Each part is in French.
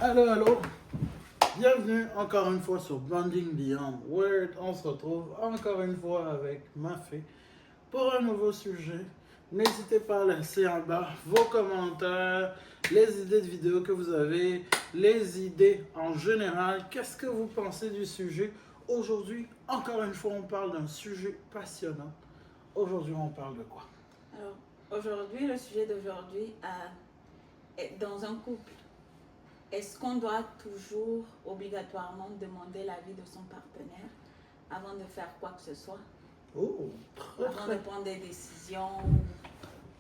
Allô, allô, bienvenue encore une fois sur Bonding Beyond Word. On se retrouve encore une fois avec Mafé pour un nouveau sujet. N'hésitez pas à laisser en bas vos commentaires, les idées de vidéos que vous avez, les idées en général. Qu'est-ce que vous pensez du sujet? Aujourd'hui, encore une fois, on parle d'un sujet passionnant. Aujourd'hui, on parle de quoi? Alors, aujourd'hui, le sujet d'aujourd'hui est dans un couple. Est-ce qu'on doit toujours obligatoirement demander l'avis de son partenaire avant de faire quoi que ce soit? Oh, Avant de prendre des décisions?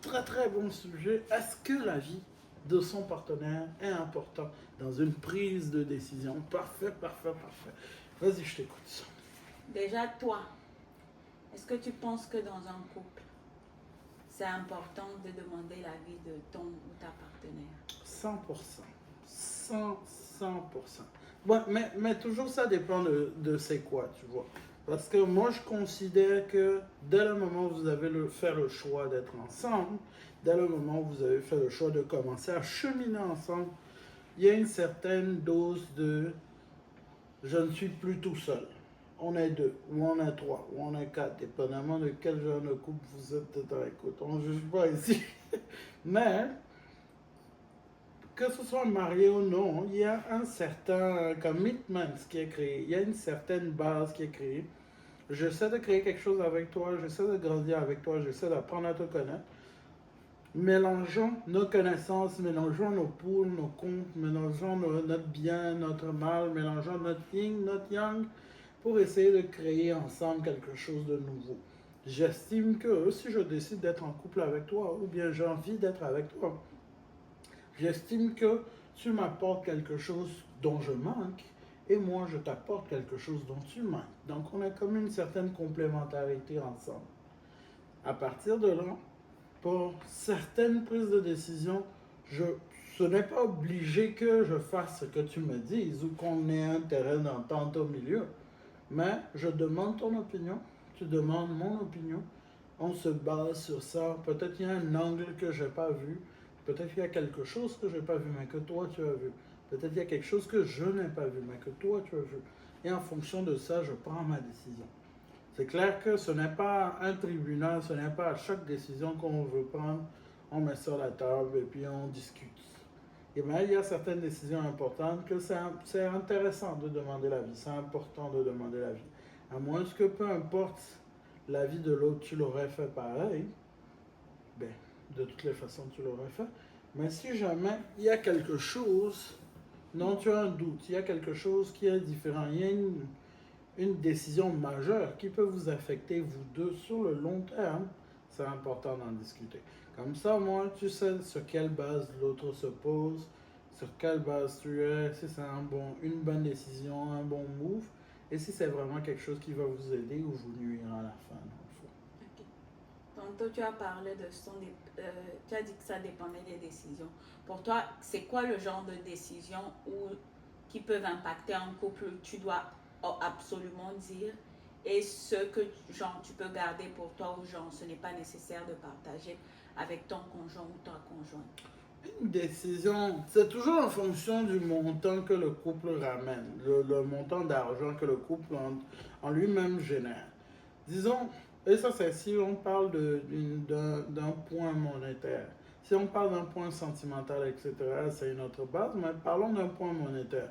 très bon sujet. Est-ce que la vie de son partenaire est importante dans une prise de décision? Parfait. Vas-y, je t'écoute. Déjà, toi, est-ce que tu penses que dans un couple, c'est important de demander l'avis de ton ou ta partenaire? 100%. 100%. Bon, mais toujours ça dépend de c'est quoi, tu vois. Parce que moi, je considère que dès le moment où vous avez fait le choix d'être ensemble, dès le moment où vous avez fait le choix de commencer à cheminer ensemble, il y a une certaine dose de je ne suis plus tout seul. On est deux, ou on est trois, ou on est quatre, dépendamment de quel genre de couple vous êtes dans. Écoute, on ne juge pas ici. Mais, que ce soit marié ou non, il y a un certain commitment qui est créé. Il y a une certaine base qui est créée. J'essaie de créer quelque chose avec toi, j'essaie de grandir avec toi, j'essaie d'apprendre à te connaître. Mélangeons nos connaissances, mélangeons nos poules, nos comptes, mélangeons notre bien, notre mal, mélangeons notre yin, notre yang, pour essayer de créer ensemble quelque chose de nouveau. J'estime que si je décide d'être en couple avec toi, ou bien j'ai envie d'être avec toi, j'estime que tu m'apportes quelque chose dont je manque, et moi je t'apporte quelque chose dont tu manques. Donc on a comme une certaine complémentarité ensemble. À partir de là, pour certaines prises de décision, ce n'est pas obligé que je fasse ce que tu me dises ou qu'on ait un terrain d'entente au milieu. Mais je demande ton opinion, tu demandes mon opinion, on se base sur ça. Peut-être qu'il y a un angle que je n'ai pas vu, peut-être qu'il y a quelque chose que je n'ai pas vu, mais que toi tu as vu. Peut-être qu'il y a quelque chose que je n'ai pas vu, mais que toi tu as vu. Et en fonction de ça, je prends ma décision. C'est clair que ce n'est pas un tribunal, ce n'est pas à chaque décision qu'on veut prendre, on met sur la table et puis on discute. Et bien, il y a certaines décisions importantes que c'est intéressant de demander l'avis, c'est important de demander l'avis. À moins que peu importe l'avis de l'autre, tu l'aurais fait pareil, ben, de toutes les façons, tu l'aurais fait. Mais si jamais il y a quelque chose dont tu as un doute, il y a quelque chose qui est différent, il y a une décision majeure qui peut vous affecter, vous deux, sur le long terme, c'est important d'en discuter. Comme ça, moi, tu sais sur quelle base l'autre se pose, sur quelle base tu es, si c'est une bonne décision, un bon move, et si c'est vraiment quelque chose qui va vous aider ou vous nuire à la fin. Okay. Tantôt, tu as parlé de tu as dit que ça dépendait des décisions. Pour toi, c'est quoi le genre de décision qui peuvent impacter un couple? Tu dois absolument dire, et ce que genre tu peux garder pour toi, ou genre ce n'est pas nécessaire de partager avec ton conjoint ou ta conjointe? Une décision, c'est toujours en fonction du montant que le couple ramène, le montant d'argent que le couple en lui-même génère. Disons, et ça c'est si on parle d'un point monétaire. Si on parle d'un point sentimental, etc., c'est une autre base, mais parlons d'un point monétaire.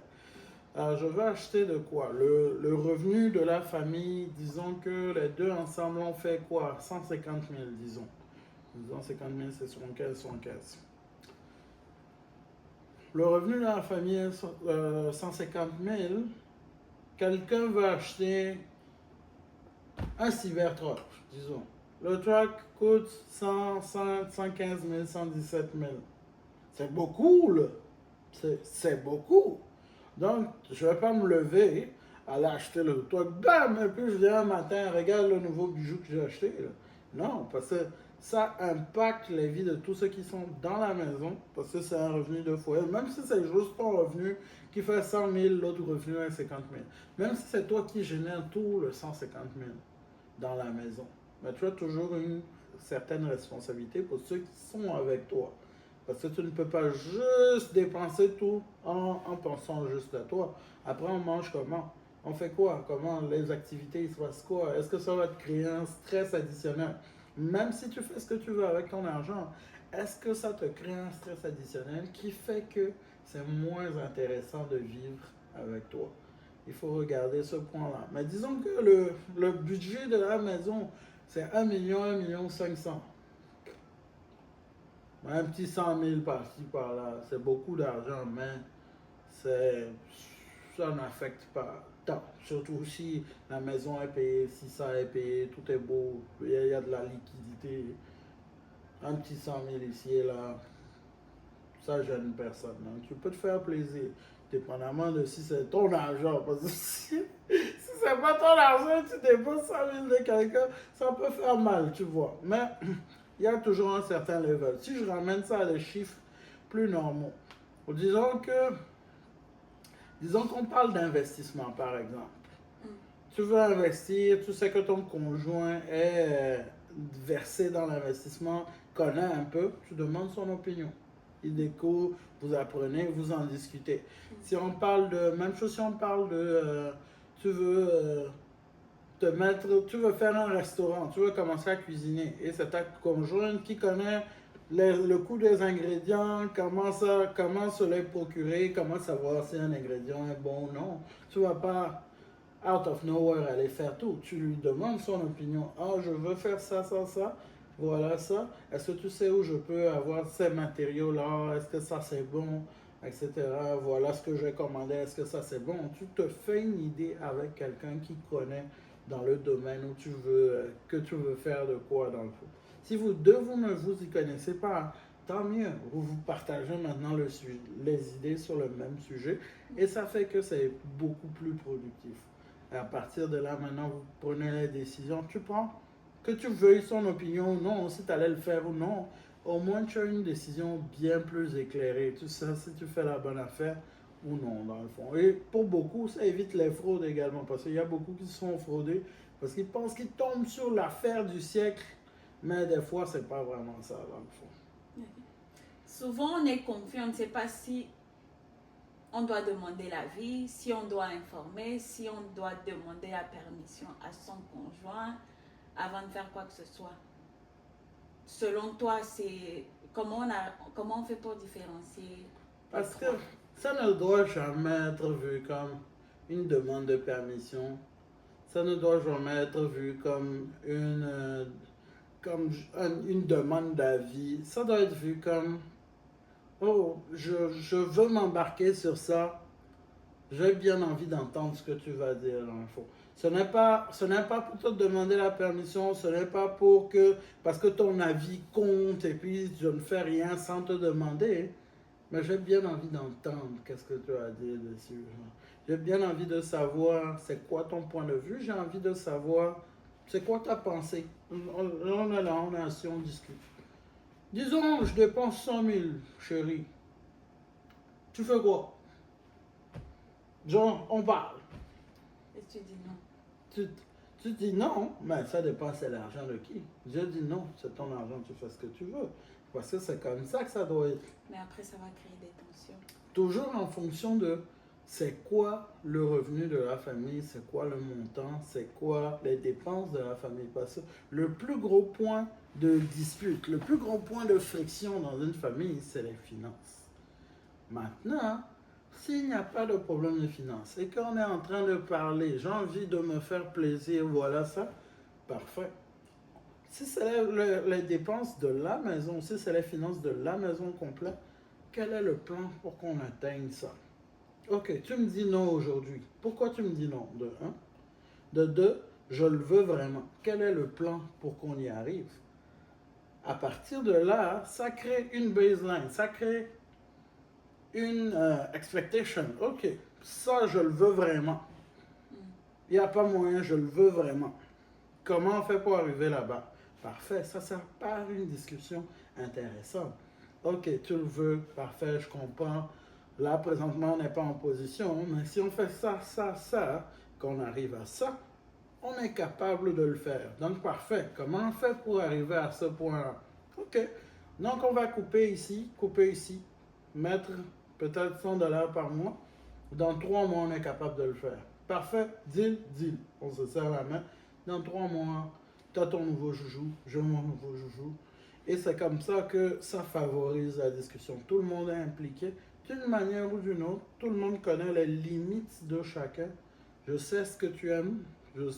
Alors, je veux acheter de quoi? Le revenu de la famille, disons que les deux ensemble ont fait quoi? 150 000, disons. Disons 50 000, c'est 75. Le revenu de la famille est 150 000. Quelqu'un veut acheter un Cybertruck, disons. Le truck coûte 115 000, 117 000. C'est beaucoup, là. C'est beaucoup. Donc, je ne vais pas me lever, aller acheter le truck, bam, et puis je viens un matin, regarde le nouveau bijou que j'ai acheté. Là. Non, parce que ça impacte les vies de tous ceux qui sont dans la maison, parce que c'est un revenu de foyer. Même si c'est juste ton revenu qui fait 100 000, l'autre revenu est 50 000. Même si c'est toi qui génère tout le 150 000 dans la maison, mais tu as toujours une certaine responsabilité pour ceux qui sont avec toi. Parce que tu ne peux pas juste dépenser tout en pensant juste à toi. Après, on mange comment? On fait quoi? Comment les activités, il se passe quoi? Est-ce que ça va te créer un stress additionnel? Même si tu fais ce que tu veux avec ton argent, est-ce que ça te crée un stress additionnel qui fait que c'est moins intéressant de vivre avec toi? Il faut regarder ce point-là. Mais disons que le budget de la maison, c'est 1 million, 1,5 million. Un petit 100 000 par-ci, par-là, c'est beaucoup d'argent, mais c'est, ça n'affecte pas tant. Surtout si la maison est payée, si ça est payé, tout est beau, il y a de la liquidité. Un petit 100 000 ici et là, ça gêne personne. Donc, tu peux te faire plaisir, dépendamment de si c'est ton argent. Parce que si c'est pas ton argent, tu dépenses 100 000 de quelqu'un, ça peut faire mal, tu vois. Mais il y a toujours un certain level. Si je ramène ça à des chiffres plus normaux, disons que, disons qu'on parle d'investissement, par exemple. Tu veux investir, tu sais que ton conjoint est versé dans l'investissement, connaît un peu, tu demandes son opinion. Il découvre, vous apprenez, vous en discutez. Si on parle de, même chose si on parle de, tu veux te mettre, tu veux faire un restaurant, tu veux commencer à cuisiner, et c'est ta conjointe qui connaît le coût des ingrédients, comment se les procurer, comment savoir si un ingrédient est bon ou non. Tu vas pas out of nowhere aller faire tout. Tu lui demandes son opinion. Ah, je veux faire ça, ça, ça. Voilà ça. Est-ce que tu sais où je peux avoir ces matériaux-là? Est-ce que ça c'est bon? Etc. Voilà ce que j'ai commandé. Est-ce que ça c'est bon? Tu te fais une idée avec quelqu'un qui connaît dans le domaine où tu veux, que tu veux faire de quoi dans le fond. Si vous deux, vous ne vous y connaissez pas, tant mieux. Vous partagez maintenant les idées sur le même sujet et ça fait que c'est beaucoup plus productif. Et à partir de là, maintenant, vous prenez les décisions. Tu prends, que tu veuilles son opinion ou non, si tu allais le faire ou non, au moins tu as une décision bien plus éclairée. Tu sais si tu fais la bonne affaire ou non, dans le fond. Et pour beaucoup, ça évite les fraudes également, parce qu'il y a beaucoup qui se sont fraudés, parce qu'ils pensent qu'ils tombent sur l'affaire du siècle, mais des fois, c'est pas vraiment ça, dans le fond. Souvent, on est confus, on ne sait pas si on doit demander l'avis, si on doit informer, si on doit demander la permission à son conjoint avant de faire quoi que ce soit. Selon toi, c'est comment on fait pour différencier? Parce que ça ne doit jamais être vu comme une demande de permission. Ça ne doit jamais être vu comme une demande d'avis. Ça doit être vu comme, oh, je veux m'embarquer sur ça. J'ai bien envie d'entendre ce que tu vas dire dans le fond. Ce n'est pas pour te demander la permission, ce n'est pas pour que, parce que ton avis compte et puis je ne fais rien sans te demander. Mais j'ai bien envie d'entendre qu'est-ce que tu as à dire dessus. J'ai bien envie de savoir c'est quoi ton point de vue. J'ai envie de savoir c'est quoi ta pensée. On est là, on est assis, on discute. Disons, je dépense 100 000, chérie. Tu fais quoi? Genre, on parle. Et tu dis non. Tu dis non, mais ça dépend, c'est l'argent de qui. Je dis non, c'est ton argent, tu fais ce que tu veux. Parce que c'est comme ça que ça doit être. Mais après, ça va créer des tensions. Toujours en fonction de c'est quoi le revenu de la famille, c'est quoi le montant, c'est quoi les dépenses de la famille. Parce que le plus gros point de dispute, le plus gros point de friction dans une famille, c'est les finances. Maintenant, s'il n'y a pas de problème de finances et qu'on est en train de parler, j'ai envie de me faire plaisir, voilà ça, parfait. Si c'est les dépenses de la maison, si c'est les finances de la maison complète, quel est le plan pour qu'on atteigne ça? Ok, tu me dis non aujourd'hui. Pourquoi tu me dis non? De un. De deux, je le veux vraiment. Quel est le plan pour qu'on y arrive? À partir de là, ça crée une baseline, ça crée une expectation. Ok, ça, je le veux vraiment. Il n'y a pas moyen, je le veux vraiment. Comment on fait pour arriver là-bas? Parfait, ça part une discussion intéressante. Ok, tu le veux, parfait, je comprends. Là, présentement, on n'est pas en position, mais si on fait ça, ça, ça, qu'on arrive à ça, on est capable de le faire. Donc, parfait. Comment on fait pour arriver à ce point-là? Ok, Donc, on va couper ici, mettre peut-être $100 par mois. Dans 3 mois, on est capable de le faire. Parfait, deal. On se serre la main. Dans 3 mois, tu as ton nouveau joujou, j'ai mon nouveau joujou. Et c'est comme ça que ça favorise la discussion. Tout le monde est impliqué d'une manière ou d'une autre. Tout le monde connaît les limites de chacun. Je sais ce que tu aimes, tu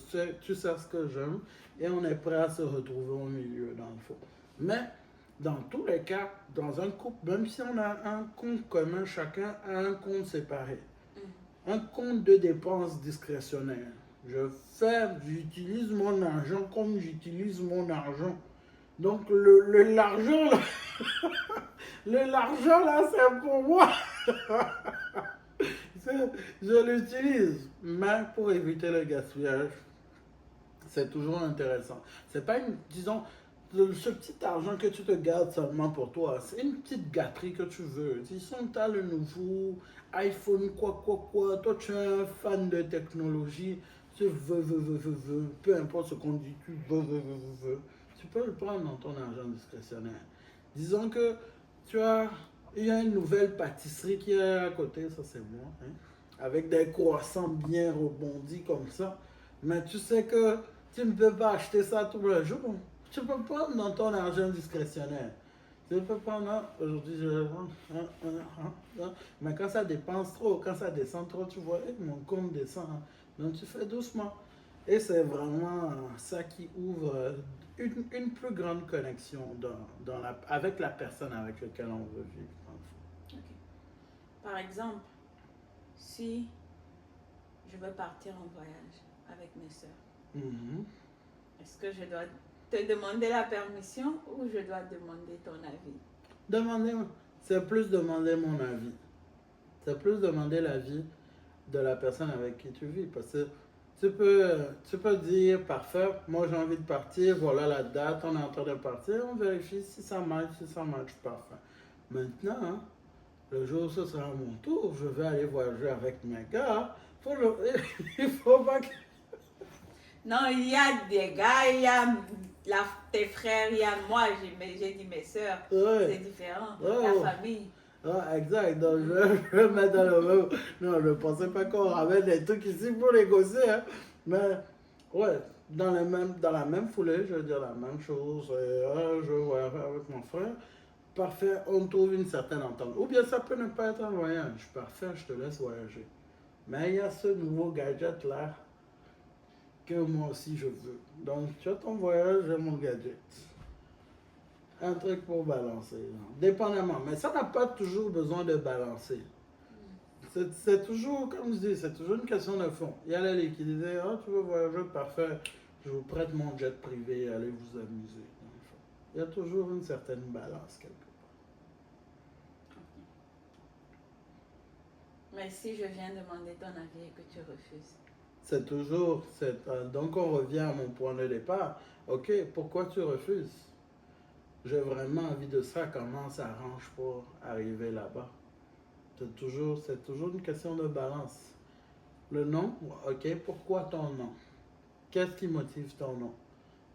sais ce que j'aime. Et on est prêt à se retrouver au milieu, dans le fond. Mais, dans tous les cas, dans un couple, même si on a un compte commun, chacun a un compte séparé. Un compte de dépenses discrétionnaire. J'utilise mon argent comme j'utilise mon argent. Donc l'argent là, l'argent là, c'est pour moi. Je l'utilise, mais pour éviter le gaspillage, c'est toujours intéressant. C'est pas disons, ce petit argent que tu te gardes seulement pour toi, c'est une petite gâterie que tu veux. Disons, tu as le nouveau iPhone, quoi, toi tu es un fan de technologie, tu veux, peu importe ce qu'on dit, tu veux. Tu peux le prendre dans ton argent discrétionnaire. Disons que il y a une nouvelle pâtisserie qui est à côté, ça c'est moi, hein, avec des croissants bien rebondis comme ça. Mais tu sais que tu ne peux pas acheter ça tous les jours. Tu peux prendre dans ton argent discrétionnaire. Tu peux prendre, aujourd'hui mais quand ça dépense trop, quand ça descend trop, tu vois, mon compte descend. Donc tu fais doucement. Et c'est vraiment ça qui ouvre une plus grande connexion avec la personne avec laquelle on veut vivre. Okay. Par exemple, si je veux partir en voyage avec mes soeurs, est-ce que je dois te demander la permission ou je dois demander ton avis? C'est plus demander mon avis. C'est plus demander l'avis de la personne avec qui tu vis. Parce que tu peux dire, parfait, moi j'ai envie de partir, voilà la date, on est en train de partir, on vérifie si ça marche, parfait. Maintenant, hein, le jour où ce sera mon tour, je vais aller voyager avec mes gars. Il faut pas que... Non, il y a des gars, il y a tes frères, il y a moi, j'ai dit mes soeurs, ouais. C'est différent, la famille. Ah, exact, donc je vais mettre dans le même... Non, je ne pensais pas qu'on ramène des trucs ici pour négocier, hein. Mais, ouais, dans la même foulée, je veux dire la même chose. Je vais voyager avec mon frère. Parfait, on trouve une certaine entente. Ou bien ça peut ne pas être un voyage. Parfait, je te laisse voyager. Mais il y a ce nouveau gadget-là que moi aussi je veux. Donc, tu as ton voyage, j'ai mon gadget. Un truc pour balancer, dépendamment. Mais ça n'a pas toujours besoin de balancer. C'est toujours, comme je dis, c'est toujours une question de fond. Il y a la liquidité, tu veux voyager, parfait, je vous prête mon jet privé, allez vous amuser. Il y a toujours une certaine balance quelque part. Mais si je viens demander ton avis et que tu refuses? Donc on revient à mon point de départ. Ok, pourquoi tu refuses? J'ai vraiment envie de ça, comment ça arrange pour arriver là-bas. C'est toujours une question de balance. Le non, ok, pourquoi ton non? Qu'est-ce qui motive ton non?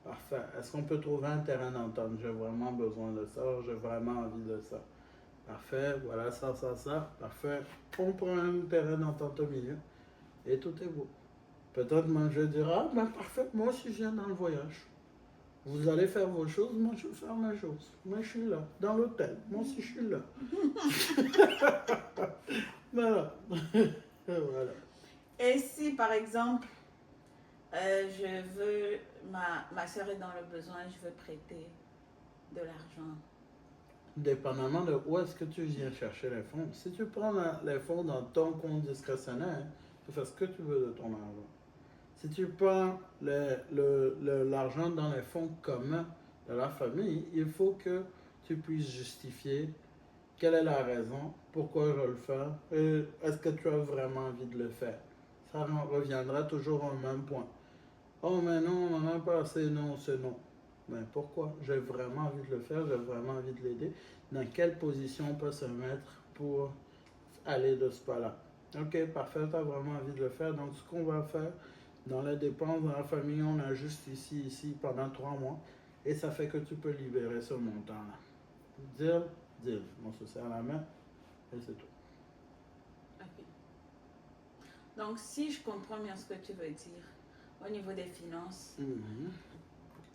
Parfait. Est-ce qu'on peut trouver un terrain d'entente? J'ai vraiment besoin de ça, j'ai vraiment envie de ça. Parfait, voilà ça. Parfait. On prend un terrain d'entente au milieu et tout est beau. Peut-être moi je dirai, parfait, moi aussi je viens dans le voyage. Vous allez faire vos choses, moi je vais faire mes choses. Moi je suis là, dans l'hôtel. Moi aussi je suis là. Voilà. Voilà. Et si par exemple, ma soeur est dans le besoin, je veux prêter de l'argent. Dépendamment de où est-ce que tu viens chercher les fonds. Si tu prends les fonds dans ton compte discrétionnaire, tu fais ce que tu veux de ton argent. Si tu prends l'argent dans les fonds communs de la famille, il faut que tu puisses justifier quelle est la raison, pourquoi je le fais, et est-ce que tu as vraiment envie de le faire. Ça reviendra toujours au même point. Oh mais non, on n'en a pas assez, non, c'est non. Mais pourquoi? J'ai vraiment envie de le faire, j'ai vraiment envie de l'aider. Dans quelle position on peut se mettre pour aller de ce pas-là? Ok, parfait, tu as vraiment envie de le faire. Donc ce qu'on va faire, dans les dépenses, dans la famille, on ajuste ici, pendant 3 mois. Et ça fait que tu peux libérer ce montant-là. deal, deal. On se serre la main et c'est tout. Ok. Donc, si je comprends bien ce que tu veux dire, au niveau des finances,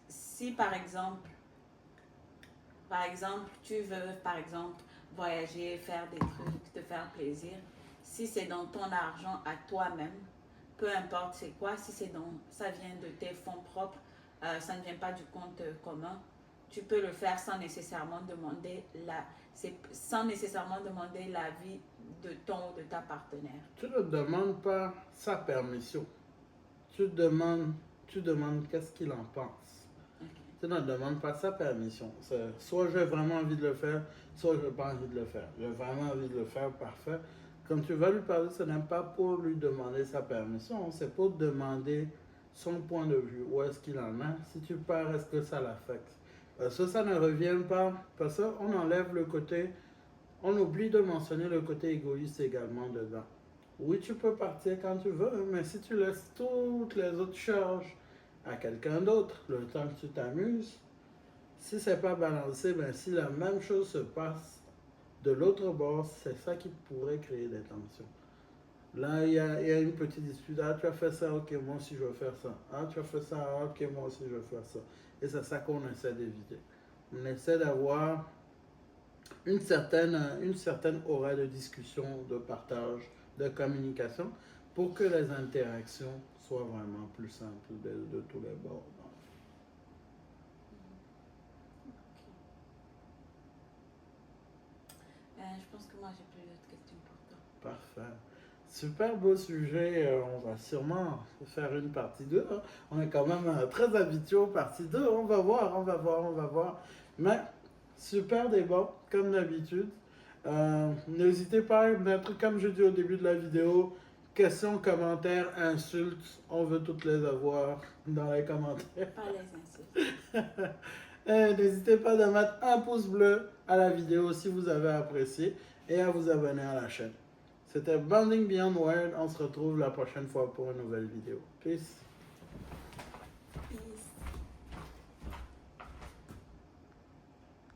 si par exemple, tu veux, par exemple, voyager, faire des trucs, te faire plaisir, si c'est dans ton argent à toi-même, peu importe c'est quoi, si ça vient de tes fonds propres, ça ne vient pas du compte commun, tu peux le faire sans nécessairement demander l'avis de ton ou de ta partenaire. Tu ne demandes pas sa permission. Tu demandes qu'est-ce qu'il en pense. Okay. Tu ne demandes pas sa permission. Soit j'ai vraiment envie de le faire, soit je n'ai pas envie de le faire. J'ai vraiment envie de le faire, parfait. Quand tu vas lui parler, ce n'est pas pour lui demander sa permission, c'est pour demander son point de vue. Où est-ce qu'il en a? Si tu pars, est-ce que ça l'affecte? Parce que ça ne revient pas, parce qu'on enlève le côté, on oublie de mentionner le côté égoïste également dedans. Oui, tu peux partir quand tu veux, mais si tu laisses toutes les autres charges à quelqu'un d'autre, le temps que tu t'amuses, si c'est pas balancé, ben si la même chose se passe de l'autre bord, c'est ça qui pourrait créer des tensions. Là, il y a une petite dispute. Ah, tu as fait ça, ok, moi aussi je veux faire ça. Ah, tu as fait ça, ok, moi aussi je veux faire ça. Et c'est ça qu'on essaie d'éviter. On essaie d'avoir une certaine aura de discussion, de partage, de communication pour que les interactions soient vraiment plus simples de tous les bords. Je pense que moi j'ai plus d'autres questions pour toi. Parfait. Super beau sujet. On va sûrement faire une partie 2. Hein. On est quand même très habitué aux parties 2. On va voir. Mais super débat, comme d'habitude. N'hésitez pas à mettre, comme je dis au début de la vidéo, questions, commentaires, insultes. On veut toutes les avoir dans les commentaires. Pas les insultes. N'hésitez pas à mettre un pouce bleu à la vidéo si vous avez apprécié et à vous abonner à la chaîne. C'était Bonding Beyond World. On se retrouve la prochaine fois pour une nouvelle vidéo. Peace.